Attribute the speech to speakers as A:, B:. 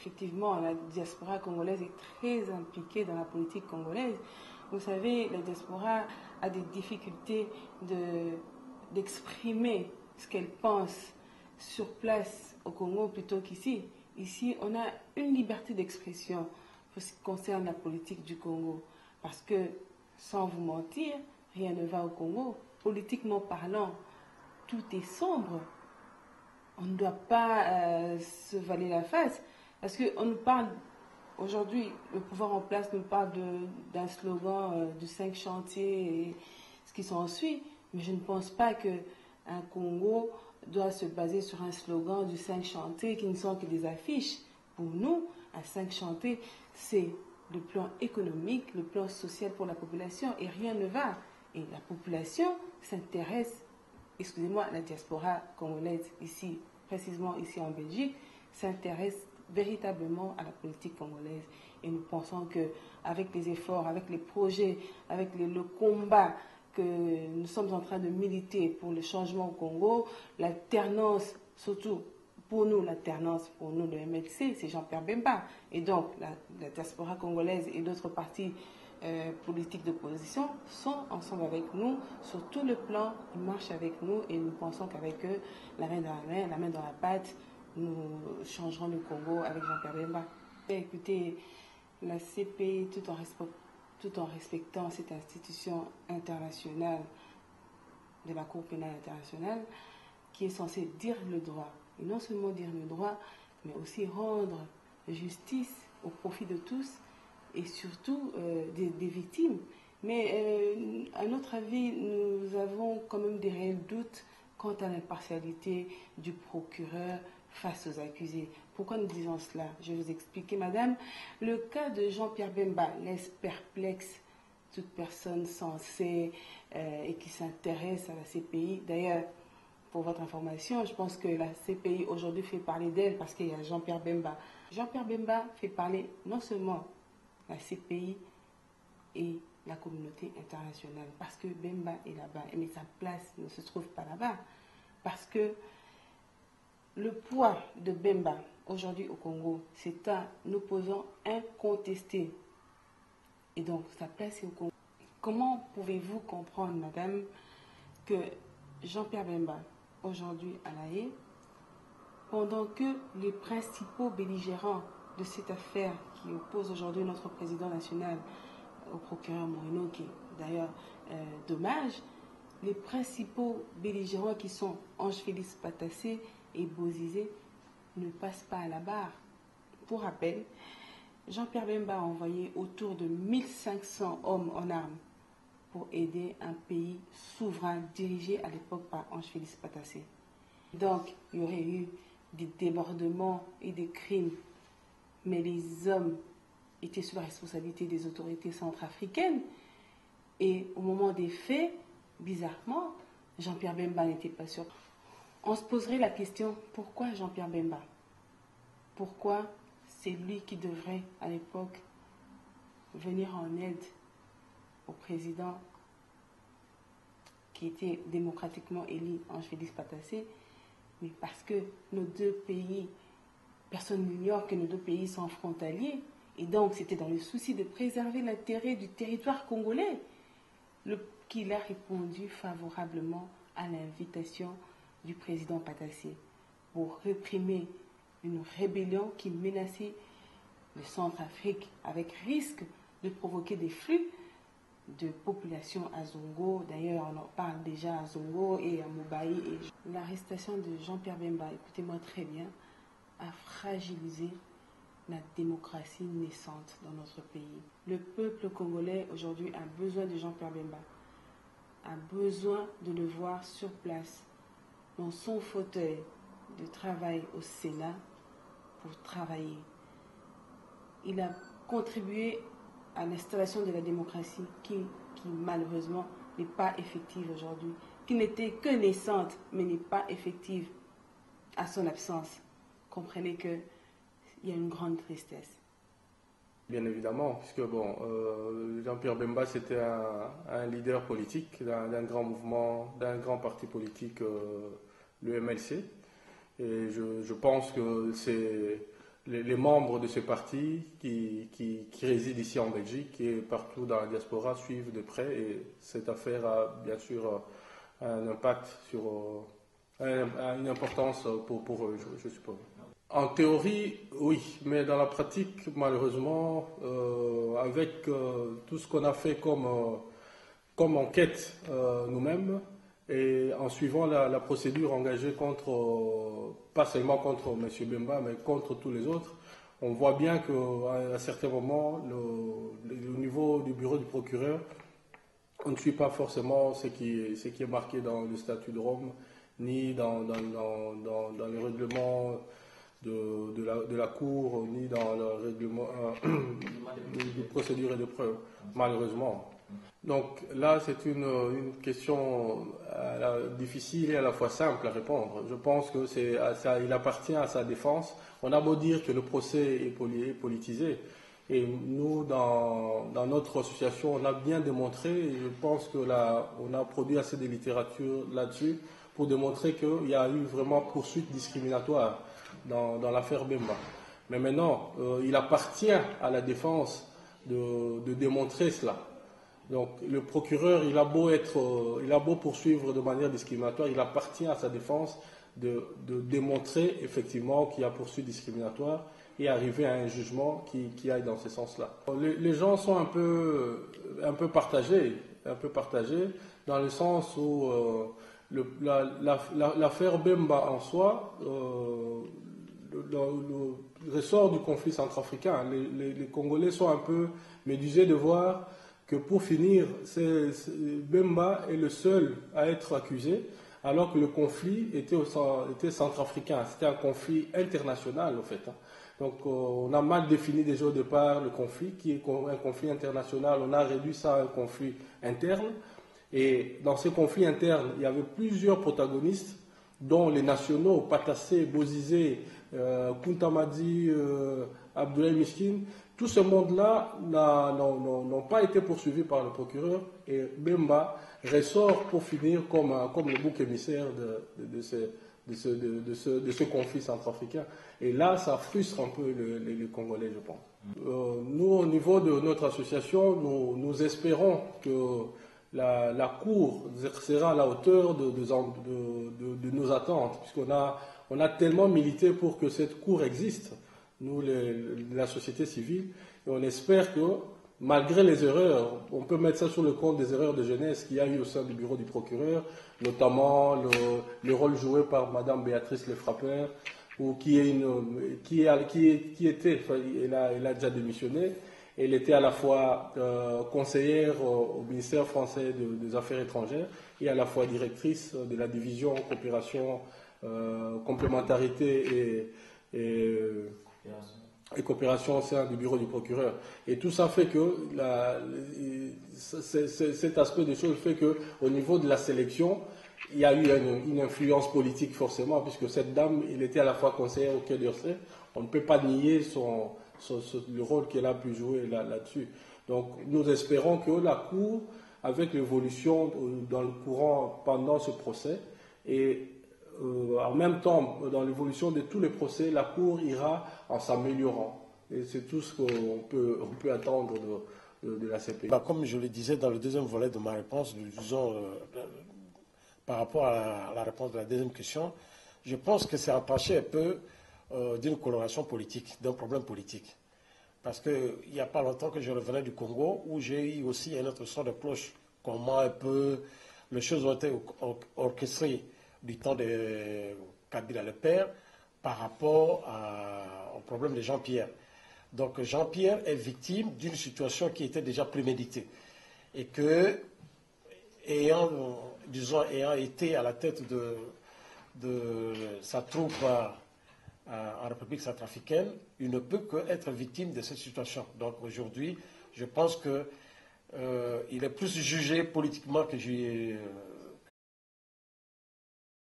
A: effectivement, la diaspora congolaise est très impliquée dans la politique congolaise. Vous savez, la diaspora a des difficultés d'exprimer ce qu'elle pense sur place au Congo plutôt qu'ici. Ici, on a une liberté d'expression pour ce qui concerne la politique du Congo. Parce que, sans vous mentir, rien ne va au Congo. Politiquement parlant, tout est sombre. On ne doit pas se valer la face. Parce qu'on nous parle, aujourd'hui, le pouvoir en place nous parle d'un slogan de 5 chantiers et ce qui s'ensuit. Mais je ne pense pas qu'un Congo doit se baser sur un slogan du 5 chantiers qui ne sont que des affiches. Pour nous, un 5 chantiers, c'est le plan économique, le plan social pour la population et rien ne va. Et la population s'intéresse, excusez-moi, la diaspora congolaise ici, précisément ici en Belgique, s'intéresse véritablement à la politique congolaise. Et nous pensons qu'avec les efforts, avec les projets, avec le combat que nous sommes en train de militer pour le changement au Congo, l'alternance, surtout pour nous, l'alternance, pour nous, le MLC, c'est Jean-Pierre Bemba. Et donc, la diaspora congolaise et d'autres partis politiques d'opposition sont ensemble avec nous sur tout le plan, ils marchent avec nous et nous pensons qu'avec eux, la main dans la main, la main dans la pâte, nous changerons le Congo avec Jean-Pierre Bemba. Écoutez, la CPI, tout en respectant cette institution internationale de la Cour pénale internationale, qui est censée dire le droit. Et non seulement dire le droit, mais aussi rendre justice au profit de tous et surtout des victimes. Mais à notre avis, nous avons quand même des réels doutes quant à l'impartialité du procureur face aux accusés. Pourquoi nous disons cela? Je vais vous expliquer, madame. Le cas de Jean-Pierre Bemba laisse perplexe toute personne censée et qui s'intéresse à la CPI. D'ailleurs, pour votre information, je pense que la CPI aujourd'hui fait parler d'elle parce qu'il y a Jean-Pierre Bemba. Jean-Pierre Bemba fait parler non seulement la CPI et la communauté internationale, parce que Bemba est là-bas, mais sa place ne se trouve pas là-bas. Parce que le poids de Bemba aujourd'hui au Congo, c'est un opposant incontesté. Et donc, sa place est au Congo. Comment pouvez-vous comprendre, madame, que Jean-Pierre Bemba, aujourd'hui à La Haye, pendant que les principaux belligérants de cette affaire qui oppose aujourd'hui notre président national au procureur Moreno, qui est d'ailleurs dommage, les principaux belligérants qui sont Ange-Félix Patassé et Bozizé ne passent pas à la barre. Pour rappel, Jean-Pierre Bemba a envoyé autour de 1500 hommes en armes pour aider un pays souverain dirigé à l'époque par Ange-Félix Patassé. Donc, il y aurait eu des débordements et des crimes, mais les hommes étaient sous la responsabilité des autorités centrafricaines. Et au moment des faits, bizarrement, Jean-Pierre Bemba n'était pas sûr. On se poserait la question, pourquoi Jean-Pierre Bemba? Pourquoi c'est lui qui devrait, à l'époque, venir en aide au président qui était démocratiquement élu, Ange-Félix Patassé? Mais parce que nos deux pays, personne n'ignore que nos deux pays sont frontaliers, et donc c'était dans le souci de préserver l'intérêt du territoire congolais qu'il a répondu favorablement à l'invitation du président Patassé pour réprimer une rébellion qui menaçait le Centrafrique avec risque de provoquer des flux de population à Zongo. D'ailleurs, on en parle déjà à Zongo et à Mobaï. L'arrestation de Jean-Pierre Bemba, écoutez-moi très bien, a fragilisé la démocratie naissante dans notre pays. Le peuple congolais aujourd'hui a besoin de Jean-Pierre Bemba, a besoin de le voir sur place, dans son fauteuil de travail au Sénat, pour travailler. Il a contribué à l'installation de la démocratie qui malheureusement n'est pas effective aujourd'hui, qui n'était que naissante mais n'est pas effective à son absence. Comprenez qu'il y a une grande tristesse.
B: Bien évidemment, puisque bon, Jean-Pierre Bemba c'était un leader politique d'un grand mouvement, d'un grand parti politique, le MLC. Et je pense que c'est les membres de ce parti qui résident ici en Belgique et partout dans la diaspora suivent de près. Et cette affaire a bien sûr un impact une importance pour eux, je suppose. En théorie, oui, mais dans la pratique, malheureusement, avec tout ce qu'on a fait comme enquête nous-mêmes, et en suivant la procédure engagée pas seulement contre M. Bemba, mais contre tous les autres, on voit bien qu'à certains moments, au niveau du bureau du procureur, on ne suit pas forcément ce qui est marqué dans le statut de Rome, ni dans le règlement de la Cour, ni dans le règlement de procédure et de preuve, malheureusement. Donc là, c'est une question difficile et à la fois simple à répondre. Je pense que il appartient à sa défense. On a beau dire que le procès est politisé, et nous, dans notre association, on a bien démontré, et je pense que on a produit assez de littérature là-dessus, pour démontrer qu'il y a eu vraiment poursuite discriminatoire dans l'affaire Bemba. Mais maintenant, il appartient à la défense de démontrer cela. Donc le procureur, il a beau poursuivre de manière discriminatoire, il appartient à sa défense de démontrer effectivement qu'il y a poursuite discriminatoire et arriver à un jugement qui aille dans ce sens-là. Les gens sont un peu partagés dans le sens où l'affaire Bemba en soi, le ressort du conflit centrafricain. Les Congolais sont un peu médusés de voir que pour finir, Bemba est le seul à être accusé, alors que le conflit était centrafricain. C'était un conflit international, en fait. Donc, on a mal défini déjà au départ le conflit, qui est un conflit international. On a réduit ça à un conflit interne. Et dans ce conflit interne, il y avait plusieurs protagonistes, dont les nationaux, Patassé, Bozizé, Kuntamadi, Abdoulaye Miskin. Tout ce monde-là n'ont pas été poursuivis par le procureur, et Bemba ressort pour finir comme le bouc émissaire de ce conflit centrafricain. Et là, ça frustre un peu les Congolais, je pense. Nous, au niveau de notre association, nous espérons que la Cour sera à la hauteur de nos attentes, puisqu'on a tellement milité pour que cette Cour existe, nous, la société civile, et on espère que, malgré les erreurs, on peut mettre ça sur le compte des erreurs de jeunesse qu'il y a eu au sein du bureau du procureur, notamment le rôle joué par Mme Béatrice Lefrappeur, ou elle a déjà démissionné. Elle était à la fois conseillère au ministère français des Affaires étrangères et à la fois directrice de la division coopération, complémentarité et coopération au sein du bureau du procureur. Et tout ça fait que cet aspect des choses fait qu'au niveau de la sélection, il y a eu une influence politique forcément, puisque cette dame, elle était à la fois conseillère au Quai d'Orsay. On ne peut pas nier le rôle qu'elle a pu jouer là-dessus. Donc nous espérons que la Cour, avec l'évolution dans le courant pendant ce procès, et en même temps dans l'évolution de tous les procès, la Cour ira en s'améliorant. Et c'est tout ce qu'on peut attendre de la CPI.
C: Comme je le disais dans le deuxième volet de ma réponse, disons, par rapport à la réponse de la deuxième question, je pense que c'est entaché un peu d'une coloration politique, d'un problème politique. Parce qu'il n'y a pas longtemps que je revenais du Congo, où j'ai eu aussi un autre son de cloche, comment un peu les choses ont été orchestrées du temps de Kabila le père par rapport au problème de Jean-Pierre. Donc Jean-Pierre est victime d'une situation qui était déjà préméditée. Et que, ayant été à la tête de sa troupe en République centrafricaine, il ne peut qu'être victime de cette situation. Donc aujourd'hui, je pense qu'il est plus jugé politiquement que